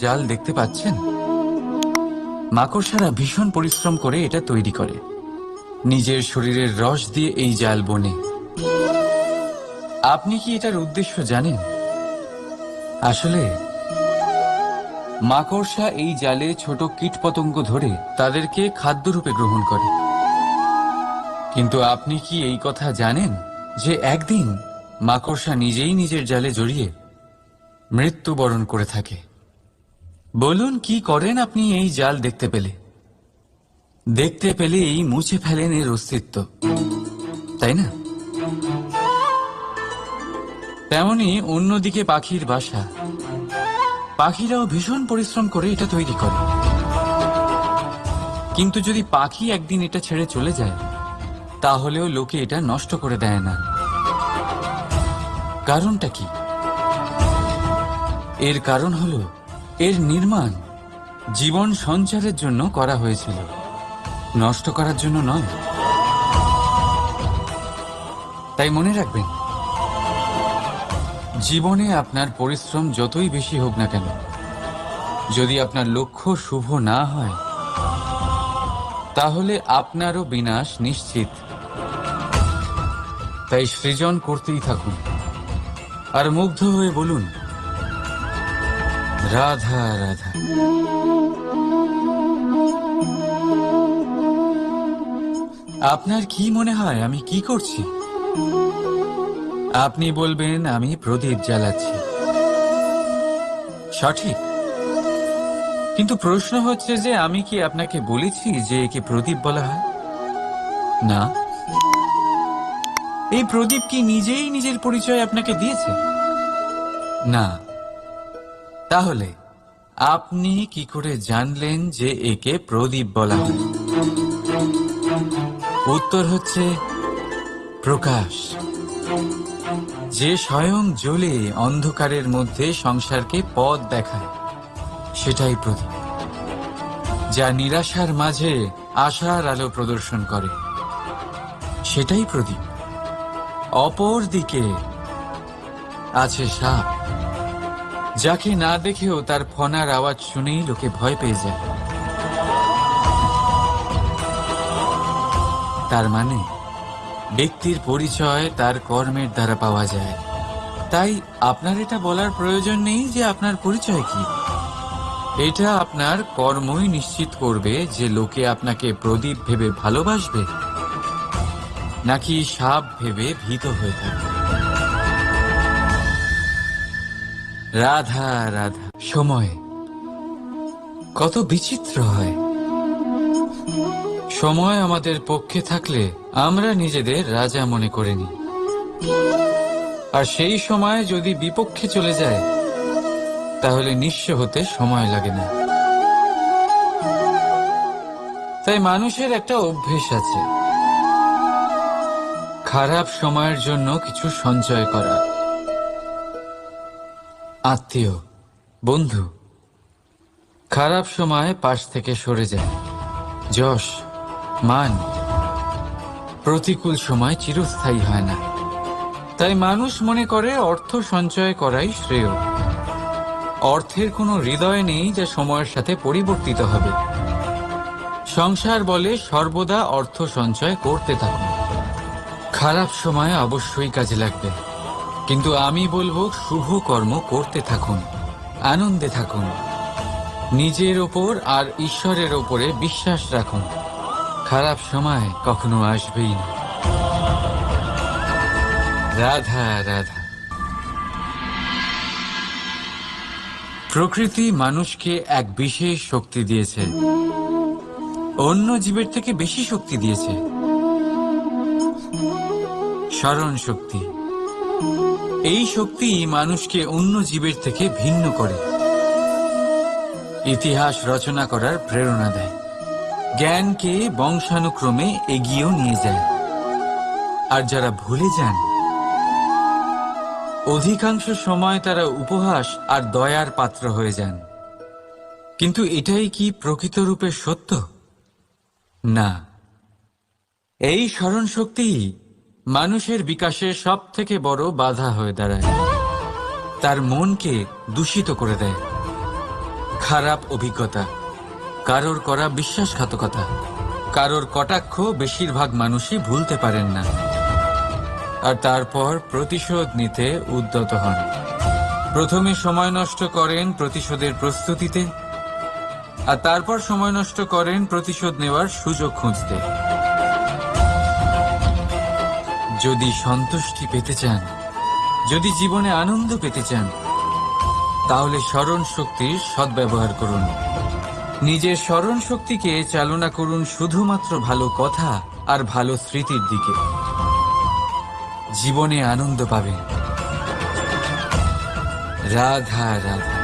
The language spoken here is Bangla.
জাল দেখতে পাচ্ছেন? মাকড়সারা ভীষণ পরিশ্রম করে এটা তৈরি করে। নিজের শরীরের রস দিয়ে এই জাল বোনে। আপনি কি এটার উদ্দেশ্য জানেন? আসলে মাকড়সা এই জালে ছোট কীটপতঙ্গ ধরে তাদেরকে খাদ্যরূপে গ্রহণ করে। কিন্তু আপনি কি এই কথা জানেন যে একদিন মাকড়সা নিজেই নিজের জালে জড়িয়ে মৃত্যুবরণ করে থাকে? বলুন, কি করেন আপনি এই জাল দেখতে পেলে? দেখতে পেলেই মুছে ফেলেন এর অস্তিত্ব, তাই না? তেমনি অন্যদিকে পাখির বাসা। পাখিরাও ভীষণ পরিশ্রম করে এটা তৈরি করে। কিন্তু যদি পাখি একদিন এটা ছেড়ে চলে যায়, তাহলেও লোকে এটা নষ্ট করে দেয় না। কারণটা কি? এর কারণ হলো এর নির্মাণ জীবন সঞ্চারের জন্য করা হয়েছিল, নষ্ট করার জন্য নয়। তাই মনে রাখবেন, জীবনে আপনার পরিশ্রম যতই বেশি হোক না কেন, যদি আপনার লক্ষ্য শুভ না হয়, তাহলে আপনারও বিনাশ নিশ্চিত। তাই সৃজন করতেই থাকুন আর মুগ্ধ হয়ে বলুন, রাধা রাধা। আপনার কি মনে হয় আমি কি করছি? আপনি বলবেন আমি প্রদীপ জ্বালাচ্ছি। সঠিক। কিন্তু প্রশ্ন হচ্ছে যে আমি কি আপনাকে বলেছি যে একে প্রদীপ বলা হয়? না। এই প্রদীপ কি নিজেই নিজের পরিচয় আপনাকে দিয়েছে? না। তাহলে আপনি কি করে জানলেন যে একে প্রদীপ বলা হয়? উত্তর হচ্ছে প্রকাশ, যে স্বয়ং জ্বলে অন্ধকারের মধ্যে সংসারকে পথ দেখায়, সেটাই প্রদীপ। যা নিরাশার মাঝে আশার আলো প্রদর্শন করে, সেটাই প্রদীপ। অপর দিকে আছে সাপ, যাকে না দেখেও তার ফনার আওয়াজ শুনেই লোকে ভয় পেয়ে যায়। তার মানে ব্যক্তির পরিচয় তার কর্মের দ্বারা পাওয়া যায়। তাই আপনার এটা বলার প্রয়োজন নেই যে আপনার পরিচয় কি। এটা আপনার কর্মই নিশ্চিত করবে যে লোকে আপনাকে প্রদীপ ভেবে ভালোবাসবে নাকি সাপ ভেবে ভীত হয়ে থাকবে। রাধা রাধা। সময় কত বিচিত্র হয়। সময় আমাদের পক্ষে থাকলে আমরা নিজেদের রাজা মনে করে নিই, আর সেই সময় যদি বিপক্ষে চলে যায়, তাহলে নিঃস্ব হতে সময় লাগে না। তাই মানুষের একটা অভ্যেস আছে, খারাপ সময়ের জন্য কিছু সঞ্চয় করা। আত্মীয়, বন্ধু খারাপ সময় পাশ থেকে সরে যায়। যশ, মান প্রতিকূল সময় চিরস্থায়ী হয় না। তাই মানুষ মনে করে অর্থ সঞ্চয় করাই শ্রেয়। অর্থের কোনো হৃদয় নেই যা সময়ের সাথে পরিবর্তিত হবে। সংসার বলে সর্বদা অর্থ সঞ্চয় করতে থাকুন। খারাপ সময় অবশ্যই কাজে লাগবে, কিন্তু আমি বলবো শুভ কর্ম করতে থাকুন, আনন্দে থাকুন, নিজের ওপর আর ঈশ্বরের ওপরে বিশ্বাস রাখুন। খারাপ সময় কখনো আসবেই না। রাধা রাধা। প্রকৃতি মানুষকে এক বিশেষ শক্তি দিয়েছে, অন্য জীবের থেকে বেশি শক্তি দিয়েছে। স্মরণ শক্তি। এই শক্তি মানুষকে অন্য জীবের থেকে ভিন্ন করে, ইতিহাস রচনা করার প্রেরণা দেয়, জ্ঞানকে বংশানুক্রমে এগিয়েও নিয়ে যায়। আর যারা ভুলে যান, অধিকাংশ সময় তারা উপহাস আর দয়ার পাত্র হয়ে যান। কিন্তু এটাই কি প্রকৃত রূপে সত্য? না। এই স্মরণ শক্তি মানুষের বিকাশের সব থেকে বড় বাধা হয়ে দাঁড়ায়, তার মনকে দূষিত করে দেয়। খারাপ অভিজ্ঞতা, কারোর করা বিশ্বাসঘাতকতা, কারোর কটাক্ষ বেশিরভাগ মানুষই ভুলতে পারেন না, আর তারপর প্রতিশোধ নিতে উদ্যত হন। প্রথমে সময় নষ্ট করেন প্রতিশোধের প্রস্তুতিতে, আর তারপর সময় নষ্ট করেন প্রতিশোধ নেওয়ার সুযোগ খুঁজতে। যদি সন্তুষ্টি পেতে চান, যদি জীবনে আনন্দ পেতে চান, তাহলে স্মরণ শক্তির সদ্ব্যবহার করুন। নিজের স্মরণ শক্তিকে চালনা করুন শুধুমাত্র ভালো কথা আর ভালো স্মৃতির দিকে। জীবনে আনন্দ পাবেন। রাধা রাধা।